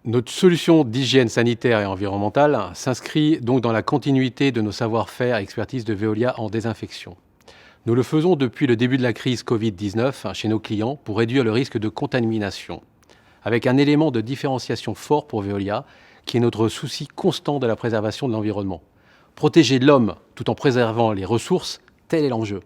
Notre solution d'hygiène sanitaire et environnementale s'inscrit donc dans la continuité de nos savoir-faire et expertise de Veolia en désinfection. Nous le faisons depuis le début de la crise Covid-19 chez nos clients pour réduire le risque de contamination, avec un élément de différenciation fort pour Veolia, qui est notre souci constant de la préservation de l'environnement. Protéger l'homme tout en préservant les ressources, tel est l'enjeu.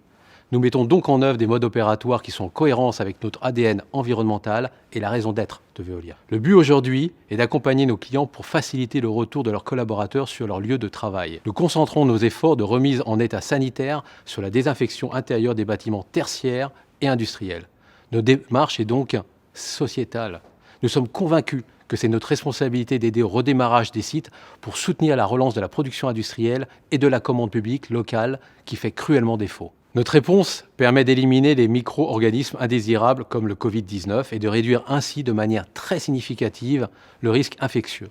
Nous mettons donc en œuvre des modes opératoires qui sont en cohérence avec notre ADN environnemental et la raison d'être de Veolia. Le but aujourd'hui est d'accompagner nos clients pour faciliter le retour de leurs collaborateurs sur leur lieu de travail. Nous concentrons nos efforts de remise en état sanitaire sur la désinfection intérieure des bâtiments tertiaires et industriels. Notre démarche est donc sociétale. Nous sommes convaincus que c'est notre responsabilité d'aider au redémarrage des sites pour soutenir la relance de la production industrielle et de la commande publique locale qui fait cruellement défaut. Notre réponse permet d'éliminer les micro-organismes indésirables comme le Covid-19 et de réduire ainsi de manière très significative le risque infectieux.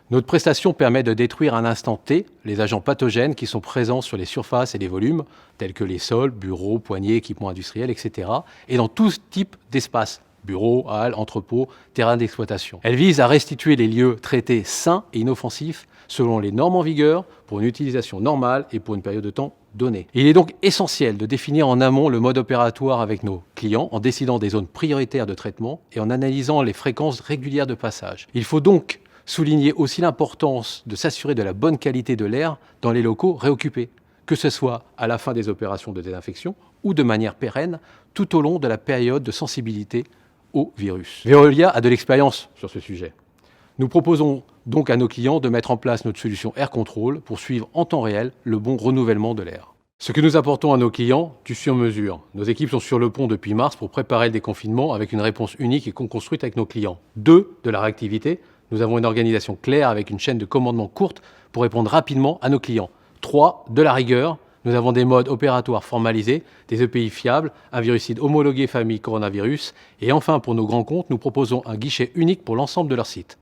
Notre prestation permet de détruire à l'instant T les agents pathogènes qui sont présents sur les surfaces et les volumes, tels que les sols, bureaux, poignées, équipements industriels, etc., et dans tout type d'espace. Bureaux, halles, entrepôts, terrains d'exploitation. Elle vise à restituer les lieux traités sains et inoffensifs selon les normes en vigueur pour une utilisation normale et pour une période de temps donnée. Il est donc essentiel de définir en amont le mode opératoire avec nos clients en décidant des zones prioritaires de traitement et en analysant les fréquences régulières de passage. Il faut donc souligner aussi l'importance de s'assurer de la bonne qualité de l'air dans les locaux réoccupés, que ce soit à la fin des opérations de désinfection ou de manière pérenne tout au long de la période de sensibilité au virus. Veolia a de l'expérience sur ce sujet. Nous proposons donc à nos clients de mettre en place notre solution Air Control pour suivre en temps réel le bon renouvellement de l'air. Ce que nous apportons à nos clients, du sur-mesure. Nos équipes sont sur le pont depuis mars pour préparer le déconfinement avec une réponse unique et co-construite avec nos clients. 2. De la réactivité. Nous avons une organisation claire avec une chaîne de commandement courte pour répondre rapidement à nos clients. 3. De la rigueur. Nous avons des modes opératoires formalisés, des EPI fiables, un virucide homologué famille coronavirus et enfin pour nos grands comptes, nous proposons un guichet unique pour l'ensemble de leur site.